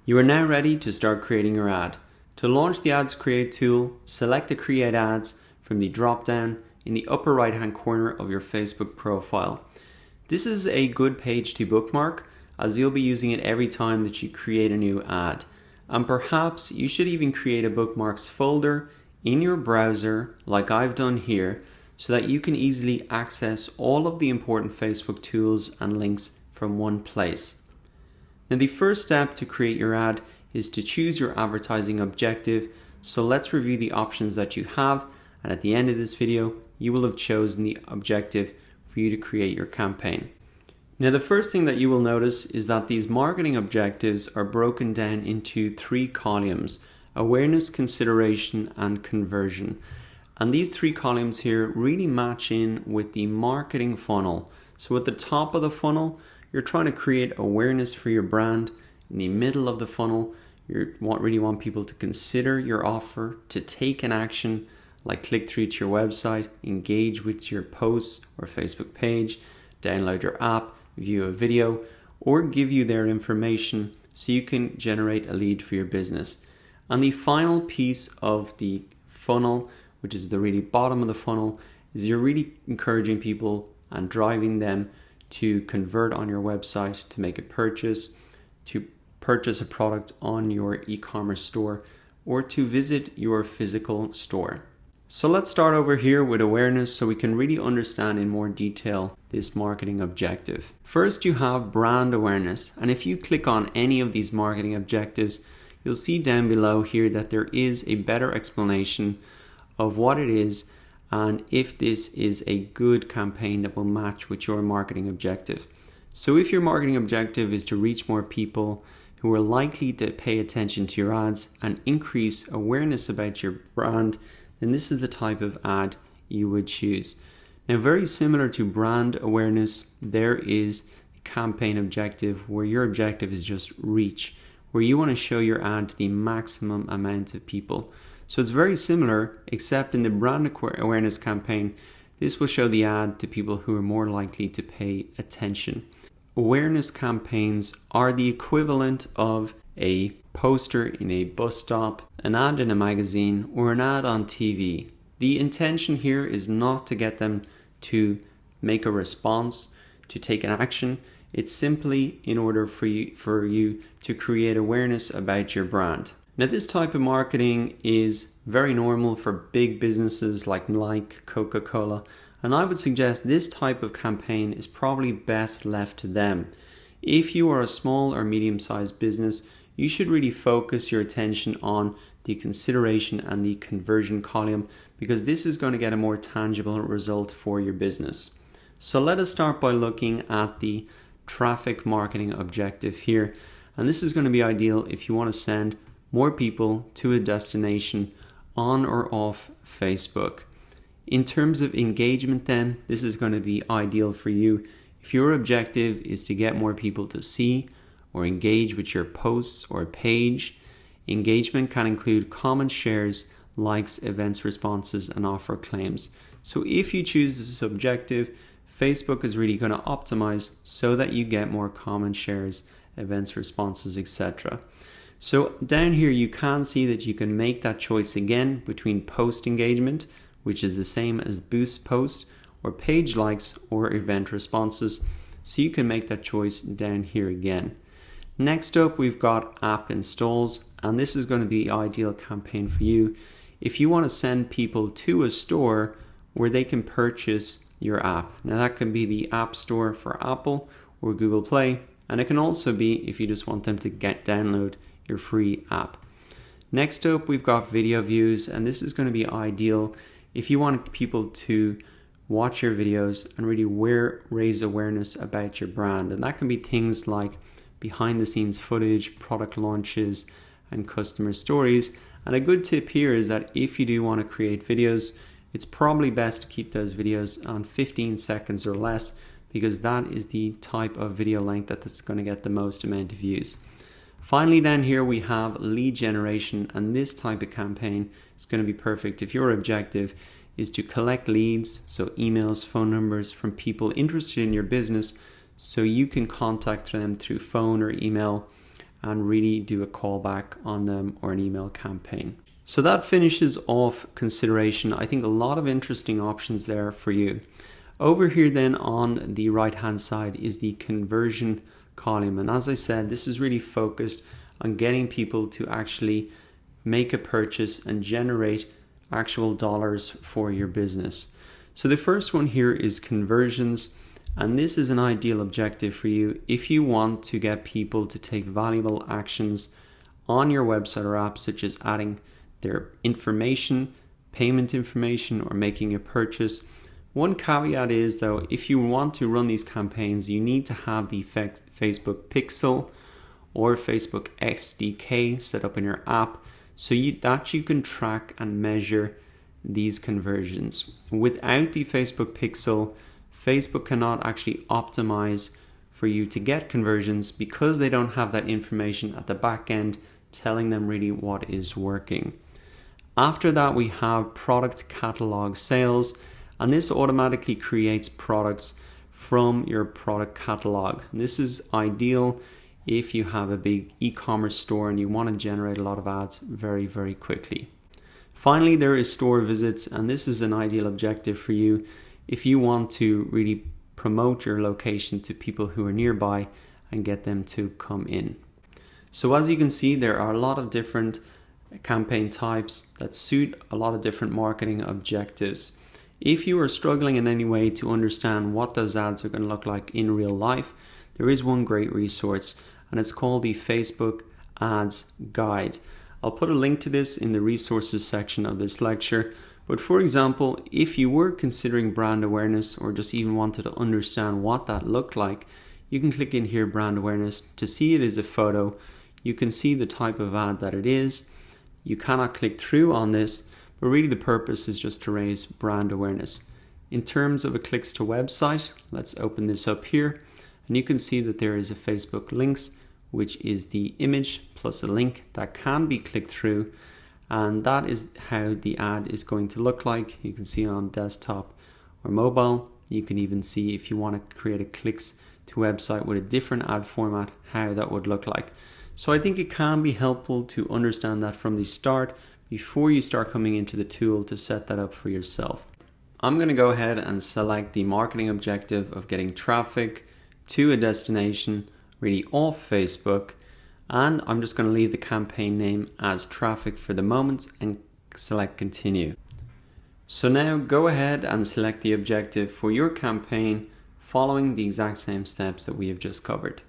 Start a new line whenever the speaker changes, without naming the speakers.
You are now ready to start creating your ad. To launch the Ads Create tool, select the Create Ads from the drop-down in the upper right-hand corner of your Facebook profile. This is a good page to bookmark, as you'll be using it every time that you create a new ad. And perhaps you should even create a bookmarks folder in your browser, like I've done here, so that you can easily access all of the important Facebook tools and links from one place. Now, the first step to create your ad is to choose your advertising objective. So let's review the options that you have, and at the end of this video you will have chosen the objective for you to create your campaign. Now, the first thing that you will notice is that these marketing objectives are broken down into 3 columns: awareness, consideration, and conversion. And these 3 columns here really match in with the marketing funnel. So at the top of the funnel, you're trying to create awareness for your brand. In the middle of the funnel, you really want people to consider your offer, to take an action like click through to your website, engage with your posts or Facebook page, download your app, view a video, or give you their information so you can generate a lead for your business. And the final piece of the funnel, which is the really bottom of the funnel, is you're really encouraging people and driving them to convert on your website, to make a purchase, to purchase a product on your e-commerce store, or to visit your physical store. So let's start over here with awareness so we can really understand in more detail this marketing objective. First, you have brand awareness. And if you click on any of these marketing objectives, you'll see down below here that there is a better explanation of what it is and if this is a good campaign that will match with your marketing objective. So if your marketing objective is to reach more people who are likely to pay attention to your ads and increase awareness about your brand, then this is the type of ad you would choose. Now, very similar to brand awareness, there is a campaign objective where your objective is just reach, where you want to show your ad to the maximum amount of people. So it's very similar, except in the brand awareness campaign, this will show the ad to people who are more likely to pay attention. Awareness campaigns are the equivalent of a poster in a bus stop, an ad in a magazine, or an ad on TV. The intention here is not to get them to make a response, to take an action. It's simply in order for you to create awareness about your brand. Now, this type of marketing is very normal for big businesses like Nike, Coca-Cola, and I would suggest this type of campaign is probably best left to them. If you are a small or medium-sized business, you should really focus your attention on the consideration and the conversion column, because this is going to get a more tangible result for your business. So let us start by looking at the traffic marketing objective here. And this is going to be ideal if you want to send more people to a destination on or off Facebook. In terms of engagement then, this is going to be ideal for you if your objective is to get more people to see or engage with your posts or page. Engagement can include comment, shares, likes, events, responses, and offer claims. So if you choose this objective, Facebook is really going to optimize so that you get more comment, shares, events, responses, etc. So down here you can see that you can make that choice again between post engagement, which is the same as boost post, or page likes or event responses. So you can make that choice down here again. Next up, we've got app installs, and this is going to be the ideal campaign for you if you want to send people to a store where they can purchase your app. Now, that can be the App Store for Apple or Google Play, and it can also be if you just want them to download your free app. Next up, we've got video views, and this is going to be ideal if you want people to watch your videos and really raise awareness about your brand. And that can be things like behind the scenes footage, product launches, and customer stories. And a good tip here is that if you do want to create videos, it's probably best to keep those videos on 15 seconds or less, because that is the type of video length that's going to get the most amount of views. Finally, down here we have lead generation, and this type of campaign is going to be perfect if your objective is to collect leads, so emails, phone numbers from people interested in your business, so you can contact them through phone or email and really do a callback on them or an email campaign. So that finishes off consideration. I think a lot of interesting options there for you. Over here then on the right hand side is the conversion column, and as I said, this is really focused on getting people to actually make a purchase and generate actual dollars for your business. So the first one here is conversions, and this is an ideal objective for you if you want to get people to take valuable actions on your website or app, such as adding their information, payment information, or making a purchase. One caveat is though, if you want to run these campaigns, you need to have the Facebook Pixel or Facebook SDK set up in your app so that you can track and measure these conversions. Without the Facebook Pixel, Facebook cannot actually optimize for you to get conversions because they don't have that information at the back end telling them really what is working. After that, we have product catalog sales, and this automatically creates products from your product catalog. This is ideal if you have a big e-commerce store and you want to generate a lot of ads very, very quickly. Finally, there is store visits, and this is an ideal objective for you if you want to really promote your location to people who are nearby and get them to come in. So as you can see, there are a lot of different campaign types that suit a lot of different marketing objectives. If you are struggling in any way to understand what those ads are going to look like in real life, there is one great resource, and it's called the Facebook Ads Guide. I'll put a link to this in the resources section of this lecture. But for example, if you were considering brand awareness or just even wanted to understand what that looked like, you can click in here, brand awareness, to see it as a photo. You can see the type of ad that it is. You cannot click through on this, but really the purpose is just to raise brand awareness. In terms of a clicks to website, let's open this up here, and you can see that there is a Facebook links, which is the image plus a link that can be clicked through, and that is how the ad is going to look like. You can see on desktop or mobile. You can even see if you want to create a clicks to website with a different ad format, how that would look like. So I think it can be helpful to understand that from the start before you start coming into the tool to set that up for yourself. I'm going to go ahead and select the marketing objective of getting traffic to a destination really off Facebook, and I'm just going to leave the campaign name as traffic for the moment and select continue. So now go ahead and select the objective for your campaign following the exact same steps that we have just covered.